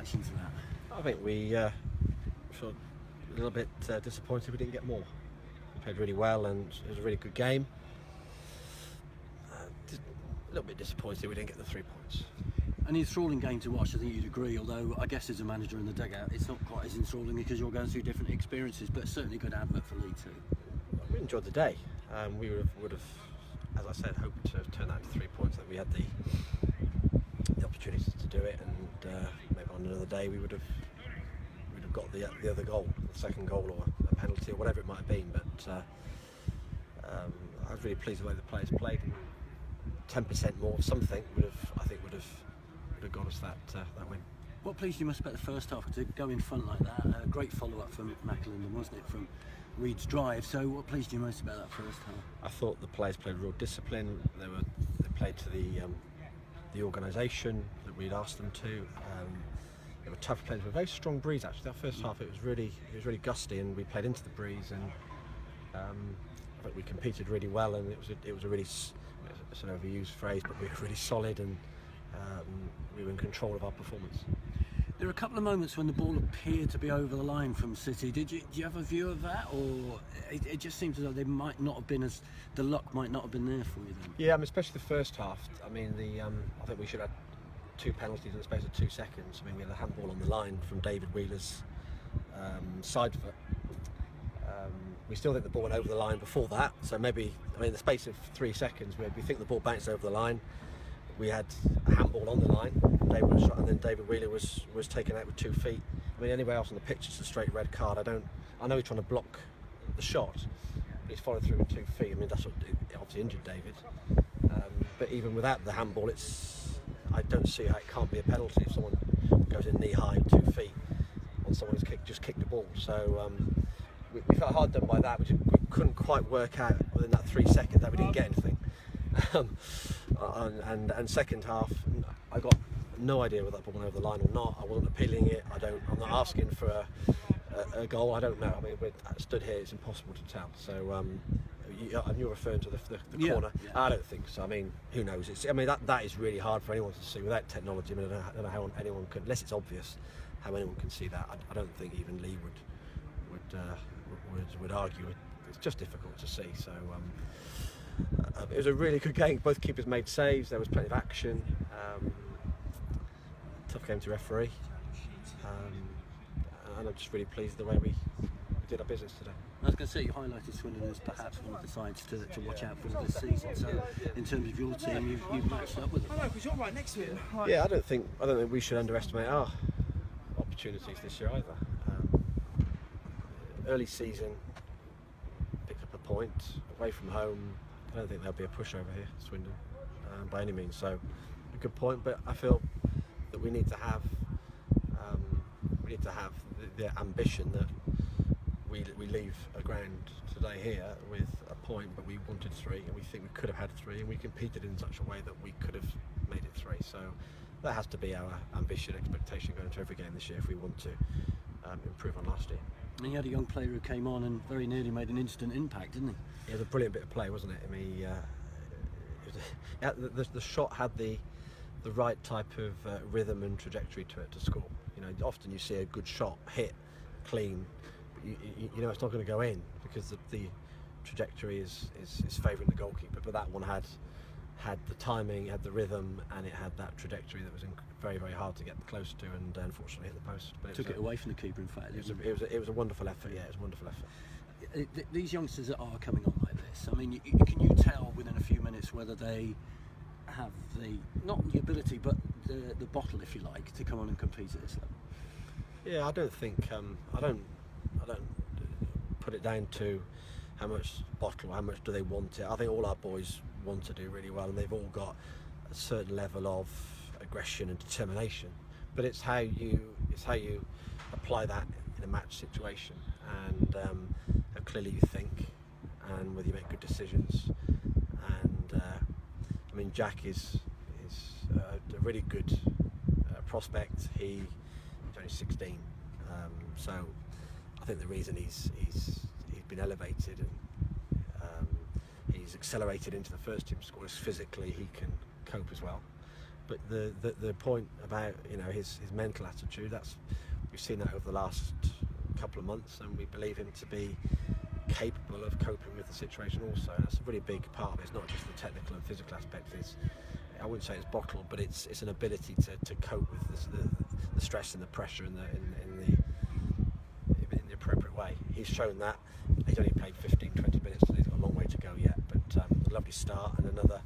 reaction to that? I think we sort of a little bit disappointed we didn't get more. We played really well and it was a really good game. A little bit disappointed we didn't get the 3 points. An enthralling game to watch, I think you'd agree, although I guess as a manager in the dugout it's not quite as enthralling because you're going through different experiences, but certainly a good advert for League Two. We enjoyed the day. We would have, as I said, hoped to turn that into 3 points, that we had the opportunities to do it, and maybe on another day we would have got the other goal, the second goal, or a penalty, or whatever it might have been. But I was really pleased with the way the players played, and 10% more, something would have got us that win. What pleased you most about the first half, to go in front like that? A great follow-up from McAlindon, wasn't it, from Reed's drive? So what pleased you most about that first half? I thought the players played real discipline. They played to the organisation that we'd asked them to. They were tough players with a very strong breeze. Actually, that first half it was really gusty, and we played into the breeze, and but we competed really well, and it was a really, it's an overused phrase, but we were really solid, and we were in control of our performance. There were a couple of moments when the ball appeared to be over the line from City. Do you have a view of that, or it just seems as though they might not have been the luck might not have been there for you then? Yeah, I mean, especially the first half. I mean, I think we should have had 2 penalties in the space of 2 seconds. I mean, we had a handball on the line from David Wheeler's side foot. We still think the ball went over the line before that, so maybe, I mean, in the space of 3 seconds, we think the ball bounced over the line. We had a handball on the line, and then David Wheeler was taken out with 2 feet. I mean, anywhere else on the pitch, it's a straight red card. I know he's trying to block the shot, but he's followed through with 2 feet. I mean, that's what obviously injured David. But even without the handball, I don't see how it can't be a penalty if someone goes in knee high, 2 feet, on someone who's just kicked the ball. So we felt hard done by that. We couldn't quite work out within that 3 seconds that we didn't get anything. And second half, I got no idea whether that ball went over the line or not. I wasn't appealing it. I'm not asking for a goal. I don't know. I mean, I stood here, it's impossible to tell. So you're referring to the corner. Yeah. I don't think so. I mean, who knows? I mean, that is really hard for anyone to see without technology. I mean, I don't know how anyone can, unless it's obvious, how anyone can see that. I don't think even Lee would argue it. It's just difficult to see. So it was a really good game. Both keepers made saves. There was plenty of action. Tough game to referee. And I'm just really pleased the way we did our business today. I was going to say, you highlighted Swindon as perhaps one of the sides to watch out for this season. So, in terms of your team, you've matched up with them. I know, because you're right next to him. Right. Yeah, I don't think we should underestimate our opportunities this year either. Early season, picked up a point away from home. I don't think there'll be a pushover here, Swindon, by any means. So, a good point. But I feel that we need to have the ambition that we leave a ground today here with a point, but we wanted 3, and we think we could have had 3, and we competed in such a way that we could have made it 3. So that has to be our ambition, expectation going into every game this year if we want to improve on last year. And you had a young player who came on and very nearly made an instant impact, didn't he? It was a brilliant bit of play, wasn't it? I mean, the shot had the right type of rhythm and trajectory to it to score. You know, often you see a good shot hit clean, but you know it's not going to go in because the trajectory is favouring the goalkeeper. But that one had the timing, had the rhythm, and it had that trajectory that was very, very hard to get close to, and unfortunately hit the post. But Took it away from the keeper, in fact. It was a wonderful effort. Yeah, it was a wonderful effort. These youngsters that are coming on like this, I mean, can you tell within a few minutes whether they have not the ability, but the bottle, if you like, to come on and compete at this level? Yeah, I don't think I don't put it down to how much bottle, how much do they want it. I think all our boys want to do really well, and they've all got a certain level of aggression and determination. But it's how you apply that in a match situation, and how clearly you think, and whether you make good decisions. And I mean, Jack is a really good prospect. He's only 16, so I think the reason he's been elevated and he's accelerated into the first team squad is physically he can cope as well. But the point about his mental attitude, we've seen that over the last couple of months, and we believe him to be capable of coping with the situation also. And that's a really big part of it. It's not just the technical and physical aspect. I wouldn't say it's bottled, but it's an ability to cope with the stress and the pressure in the appropriate way. He's shown that. He's only played 15-20 minutes, so he's got a long way to go yet, but a lovely start, and another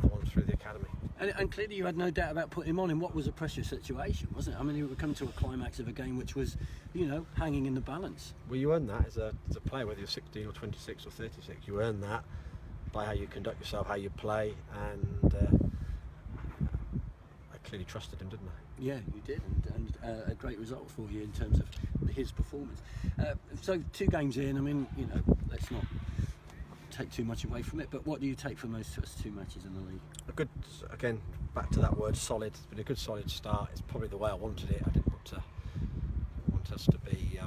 one through the academy. And clearly you had no doubt about putting him on in what was a pressure situation, wasn't it? I mean, you were coming to a climax of a game which was, hanging in the balance. Well, you earn that as a player, whether you're 16 or 26 or 36. You earn that by how you conduct yourself, how you play, and I clearly trusted him, didn't I? Yeah, you did, and a great result for you in terms of his performance. So 2 games in, I mean, let's not take too much away from it, but what do you take from those first 2 matches in the league? Again, back to that word, solid. It's been a good solid start. It's probably the way I wanted it. I didn't want us to be...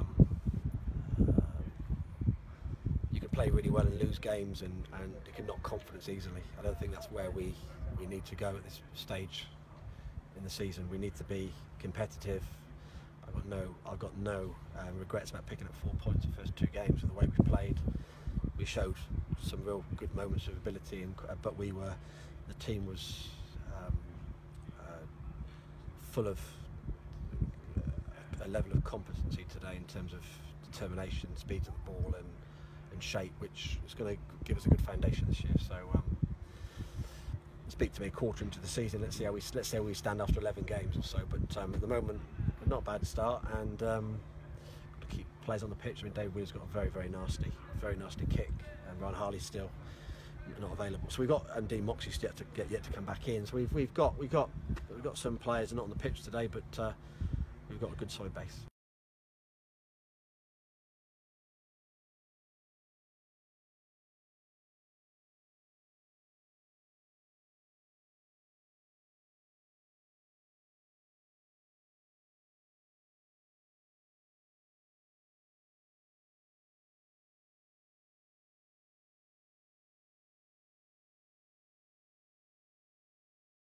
you can play really well and lose games, and you can knock confidence easily. I don't think that's where we need to go at this stage in the season. We need to be competitive. I've got no regrets about picking up 4 points in the first 2 games with the way we played. We showed some real good moments of ability, but the team was full of a level of competency today in terms of determination, speed of the ball, and shape, which is going to give us a good foundation this year. So speak to me a quarter into the season. Let's see how we stand after 11 games or so. But at the moment, not a bad start, and got to keep players on the pitch. I mean, Dave Wheeler's got a very, very nasty kick, and Ryan Harley's still not available. So we've got, and Dean Moxey's yet to come back in. So we've got some players not on the pitch today, but we've got a good solid base.